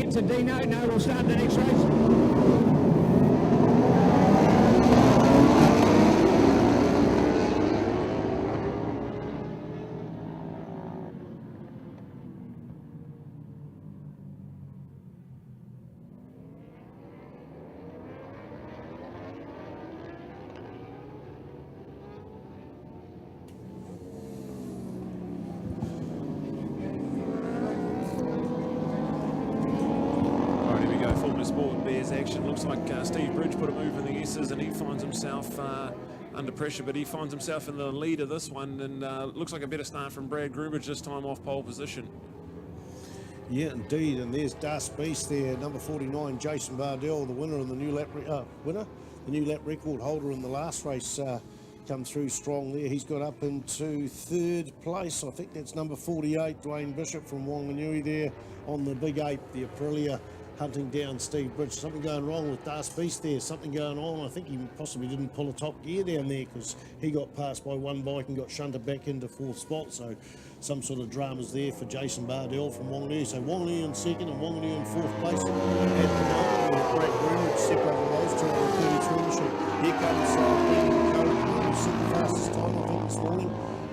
back to Dino. No, we'll start the next race. Sport bears action. Looks like Steve Bridge put a move in the S's and he finds himself under pressure, but he finds himself in the lead of this one, and looks like a better start from Brad Grubridge this time off pole position. Yeah, indeed, and there's Das Beast there, number 49, Jason Bardell, the winner and the new lap record holder in the last race, come through strong there. He's got up into third place. I think that's number 48, Dwayne Bishop from Wanganui there on the Big Ape, the Aprilia, hunting down Steve Bridge. Something going wrong with Das Beast there, something going on. I think he possibly didn't pull a top gear down there because he got passed by one bike and got shunted back into fourth spot. So some sort of dramas there for Jason Bardell from Wanganui. So Wanganui in second and Wanganui in fourth place. At the moment, Brad Greenwood separating those two on the 33 machine. Here comes Brendan Code, who's second fastest time I think this morning,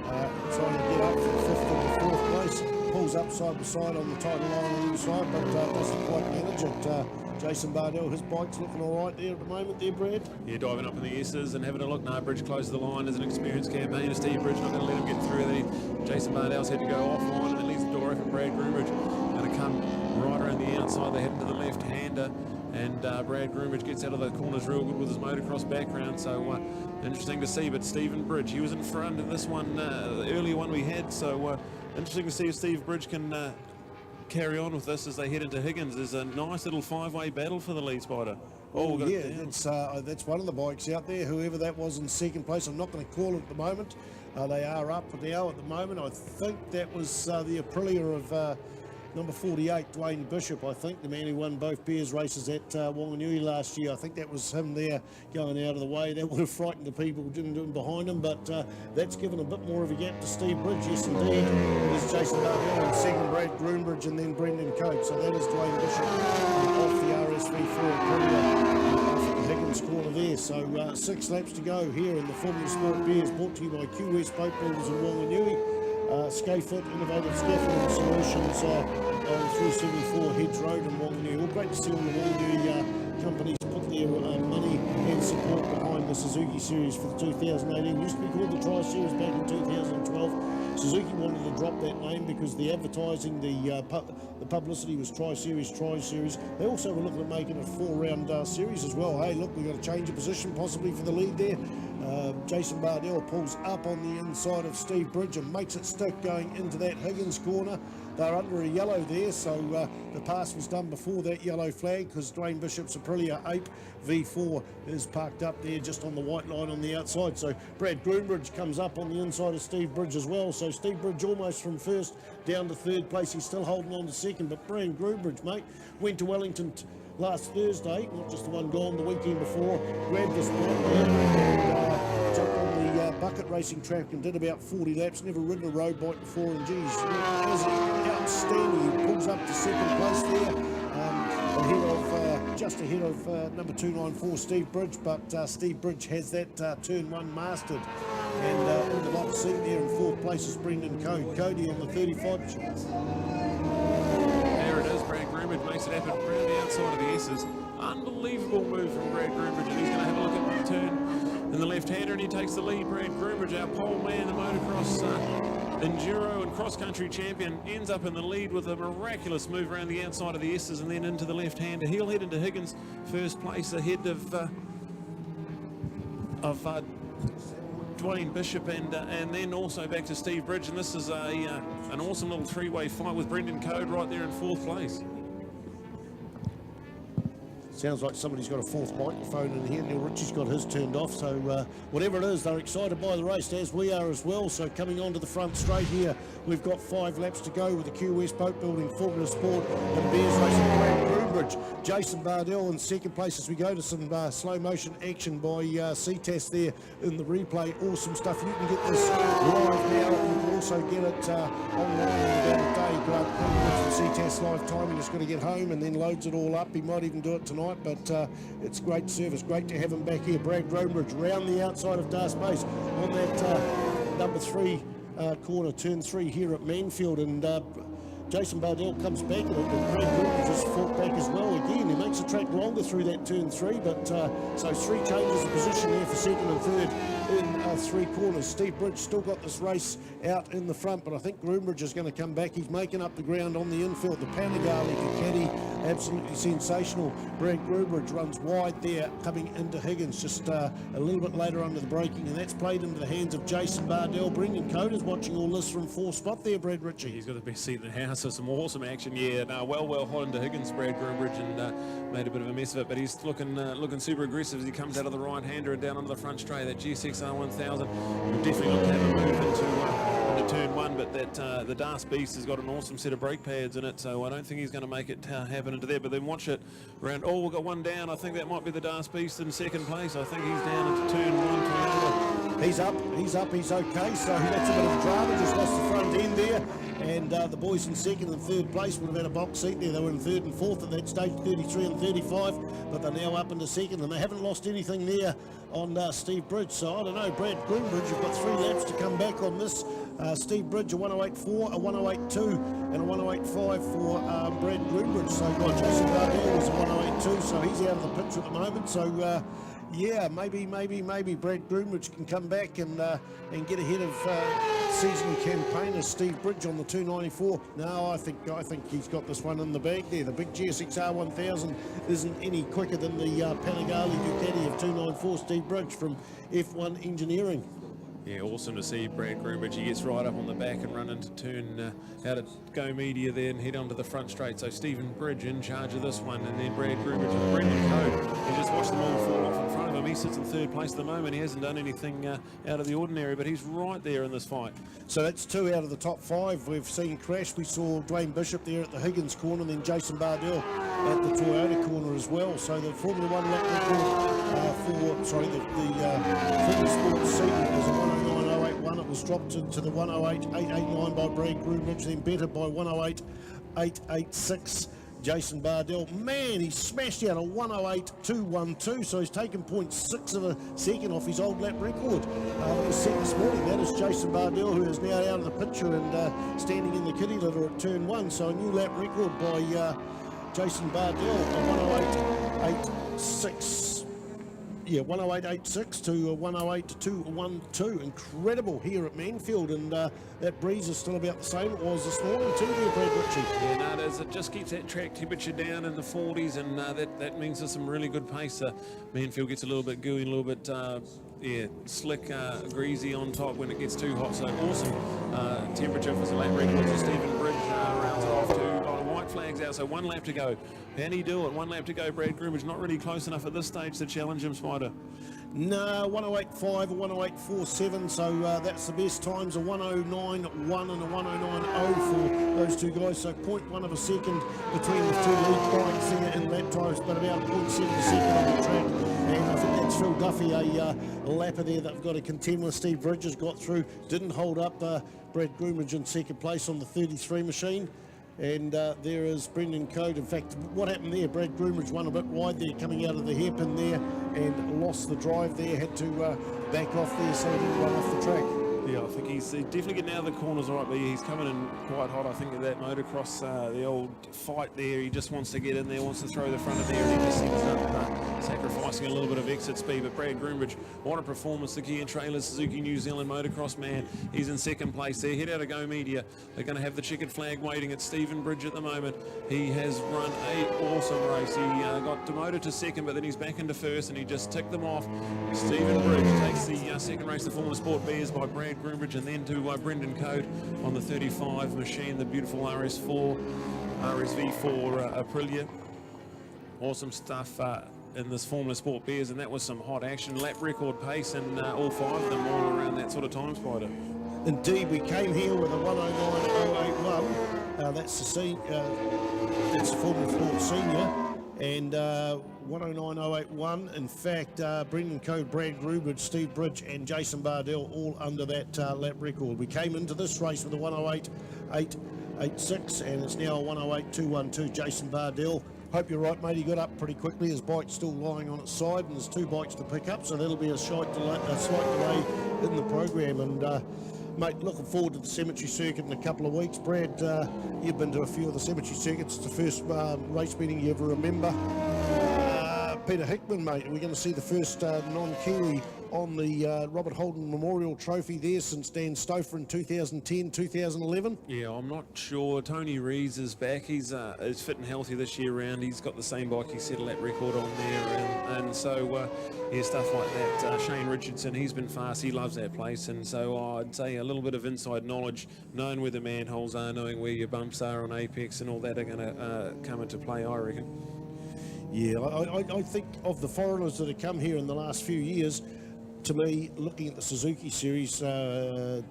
trying to get up from fifth and fourth place. Pulls up side by side on the title line on the inside, but doesn't quite manage it. Jason Bardell, his bike's looking all right there at the moment there, Brad. Yeah, diving up in the S's and having a look. No, Bridge closes the line as an experienced campaigner. Steve Bridge not going to let him get through. Then Jason Bardell's had to go offline and then leaves the door open. Brad Grubridge going to come right around the outside. They head into the left-hander, and Brad Grubridge gets out of the corners real good with his motocross background. So interesting to see. But Stephen Bridge, he was in front of this one, the earlier one we had. So interesting to see if Steve Bridge can carry on with this as they head into Higgins. There's a nice little five-way battle for the lead, Spider. Oh, yeah, that's one of the bikes out there. Whoever that was in second place, I'm not going to call it at the moment. They are up now at the moment. I think that was the Aprilia of number 48, Dwayne Bishop, I think, the man who won both pairs races at Wanganui last year. I think that was him there going out of the way. That would have frightened the people behind him, but that's given a bit more of a gap to Steve Bridge. Yes, indeed. There's Jason Bardell in second, Brad Groombridge, and then Brendan Coates. So that is Dwayne Bishop off the RSV4 Aprilia off the Higgins corner there. So 6 laps to go here in the Formula Sport Beers, brought to you by QS Boat Builders in Wanganui. Skyfoot Innovative Scaffolding Solutions on 374 Hedge Road in Wanganui. All great to see all the Wanganui companies put their money and support behind the Suzuki Series for the 2018. Used to be called the Tri Series back in 2012. Suzuki wanted to drop that name because the advertising, the publicity was Tri Series. They also were looking at making a 4-round series as well. Hey, look, we've got to change a position possibly for the lead there. Jason Bardell pulls up on the inside of Steve Bridge and makes it stick going into that Higgins corner. They're under a yellow there, so the pass was done before that yellow flag because Dwayne Bishop's Aprilia Ape V4 is parked up there just on the white line on the outside. So Brad Groombridge comes up on the inside of Steve Bridge as well. So Steve Bridge almost from first down to third place. He's still holding on to second, but Brad Groombridge, mate, went to Wellington last Thursday, not just the one gone the weekend before, grabbed this bike there and jumped on the bucket racing track and did about 40 laps, never ridden a road bike before, and geez, outstanding. He pulls up to second place there, just ahead of number 294 Steve Bridge, but Steve Bridge has that turn 1 mastered. And on the box seat there in fourth place is Brendan Cody on the 35. There it is, Brad Groombridge makes it happen around the outside of the S's. Unbelievable move from Brad Groombridge, and he's going to have a look at the turn in the left-hander, and he takes the lead. Brad Groombridge, our pole man, the motocross enduro and cross-country champion, ends up in the lead with a miraculous move around the outside of the S's and then into the left-hander. He'll head into Higgins first place ahead of Dwayne Bishop and then also back to Steve Bridge, and this is an awesome little 3-way fight with Brendan Code right there in fourth place. Sounds like somebody's got a fourth microphone in here. Neil Ritchie's got his turned off, so whatever it is, they're excited by the race, as we are as well. So coming onto the front straight here, we've got 5 laps to go with the QS Boat Building Formula Sport and Bears racing. Brad Groombridge Jason Bardell in second place as we go to some slow motion action by Ctas there in the replay. Awesome stuff. You can get this live now. You can also get it online in about a day. Grant Greenwood from Ctas live timing is going to get home and then loads it all up. He might even do it tonight, but it's great service. Great to have him back here. Brad Groenbridge round the outside of Das Base on that number 3 corner, turn 3 here at Manfield, and Jason Bardell comes back and Brad Groenbridge just fought back as well again. He makes the track longer through that turn 3, but so 3 changes of position there for second and third in 3 corners. Steve Bridge still got this race out in the front, but I think Groenbridge is going to come back. He's making up the ground on the infield. The Panigale Ducati, absolutely sensational. Brad Groenbridge runs wide there, coming into Higgins just a little bit later under the braking, and that's played into the hands of Jason Bardell. Brendan Coder's watching all this from 4th spot there, Brad Ritchie. He's got the best seat in the house, so some awesome action. Yeah, no, well hot into Higgins, Brad Groenbridge, and made a bit of a mess of it, but he's looking super aggressive as he comes out of the right-hander and down onto the front straight. That GSX-R1000 will definitely look to have a move into turn 1, but that the Das Beast has got an awesome set of brake pads in it, so I don't think he's going to make it happen into there. But then watch it around. Oh, we've got one down. I think that might be the Das Beast in second place. I think he's down into turn 1. He's up, he's okay, so that's a bit of drama, just lost the front end there, and the boys in second and third place would have had a box seat there. They were in third and fourth at that stage, 33 and 35, but they're now up into second, and they haven't lost anything there on Steve Bridge, so I don't know, Brad Groenbridge, you've got 3 laps to come back on this. Steve Bridge, a 108.4, a 108.2, and a 108.5 for Brad Groenbridge, so Jason Bardell was a 108.2, so he's out of the picture at the moment, so yeah, maybe Brad Groenbridge can come back and get ahead of seasonal campaigner Steve Bridge on the 294. No, I think he's got this one in the bag there. The big GSX-R1000 isn't any quicker than the Panigale Ducati of 294 Steve Bridge from F1 Engineering. Yeah, awesome to see Brad Groenbridge. He gets right up on the back and run into turn out of Go Media there and head onto the front straight. So Stephen Bridge in charge of this one, and then Brad Groenbridge and Brendan Code. You just watch them all fall off in front of him. He sits in third place at the moment. He hasn't done anything out of the ordinary, but he's right there in this fight. So that's 2 out of the top 5 we've seen crash. We saw Dwayne Bishop there at the Higgins corner, and then Jason Bardell at the Toyota corner as well. So the Formula 1 lap record the Formula Sports season is a 109.081. It was dropped into the 108.889 by Brad Groenbridge, then bettered by 108.886. Jason Bardell, man, he smashed out a 108.212, so he's taken 0.6 of a second off his old lap record. That was set this morning. That is Jason Bardell, who is now out of the picture and standing in the kitty litter at turn 1. So a new lap record by Jason Bardell, a 108.86. Yeah, 108.86 to 108.212. Incredible here at Manfield, and that breeze is still about the same it was this morning too there, Brad Ritchie. Yeah, no, it is. It just keeps that track temperature down in the 40s, and that means there's some really good pace. Manfield gets a little bit gooey, a little bit slick, greasy on top when it gets too hot. So awesome temperature for some lap records. And Stephen Bridge rounds it off to white flags out, so 1 lap to go. Can he do it? 1 lap to go. Brad Groenbridge not really close enough at this stage to challenge him, Spider. No, 108.5 or 108.47, so that's the best times, a 109.1 and a 109.0 for those 2 guys, so 0.1 of a second between the 2 lead bikes there in lap times, but about 0.7 a second on the track. And I think that's Phil Duffy, a lapper there that we've got to contend with. Steve Bridges got through, didn't hold up. Brad Groenbridge in second place on the 33 machine. And there is Brendan Code. In fact, what happened there, Brad Groenbridge won a bit wide there coming out of the hairpin there and lost the drive there, had to back off there so he didn't run off the track. Yeah, I think he's definitely getting out of the corners all right, but he's coming in quite hot. I think of that motocross, the old fight there, he just wants to get in there, wants to throw the front of there, and he just ends up sacrificing a little bit of exit speed. But Brad Groenbridge, what a performance, the Kia and Trailers Suzuki New Zealand motocross man. He's in second place there, head out of Go Media. They're going to have the checkered flag waiting at Stephen Bridge at the moment. He has run an awesome race. He got demoted to second, but then he's back into first, and he just ticked them off. Stephen Bridge takes the second race, the Formula Sport Bears by Brad Groenbridge, and then to Brendan Code on the 35 machine, the beautiful RSV4 Aprilia. Awesome stuff in this Formula Sport Bears, and that was some hot action, lap record pace, and all 5 of them all around that sort of time, Spider. Indeed, we came here with a 109.081. That's the Formula Sport Senior. and 109081. In fact, Brendan Code, Brad Grubridge, Steve Bridge and Jason Bardell all under that lap record. We came into this race with a 108.886 and it's now a 108.212. Jason Bardell, hope you're right, mate. He got up pretty quickly. His bike's still lying on its side and there's 2 bikes to pick up, so that'll be a slight delay in the program. And mate, looking forward to the cemetery circuit in a couple of weeks. Brad, you've been to a few of the cemetery circuits. It's the first race meeting you ever remember. Peter Hickman, mate, we're going to see the first non-Kiwi on the Robert Holden Memorial Trophy there since Dan Stouffer in 2010, 2011. Yeah, I'm not sure. Tony Rees is back. He's fit and healthy this year round. He's got the same bike. He set a lap record on there, and so yeah, stuff like that. Shane Richardson, he's been fast. He loves that place, and so I'd say a little bit of inside knowledge, knowing where the manholes are, knowing where your bumps are on Apex, and all that are going to come into play, I reckon. Yeah, I think of the foreigners that have come here in the last few years, to me, looking at the Suzuki series,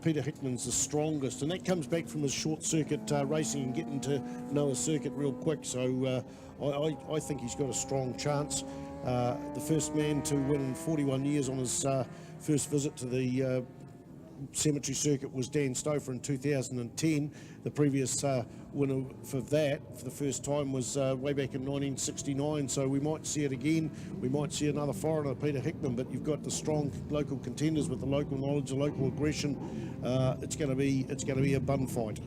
Peter Hickman's the strongest, and that comes back from his short circuit racing and getting to know a circuit real quick. So I think he's got a strong chance. The first man to win in 41 years on his first visit to the cemetery circuit was Dan Stouffer in 2010. The previous winner for that, for the first time, was way back in 1969. So we might see it again. We might see another foreigner, Peter Hickman. But you've got the strong local contenders with the local knowledge, the local aggression. It's going to be a bun fight.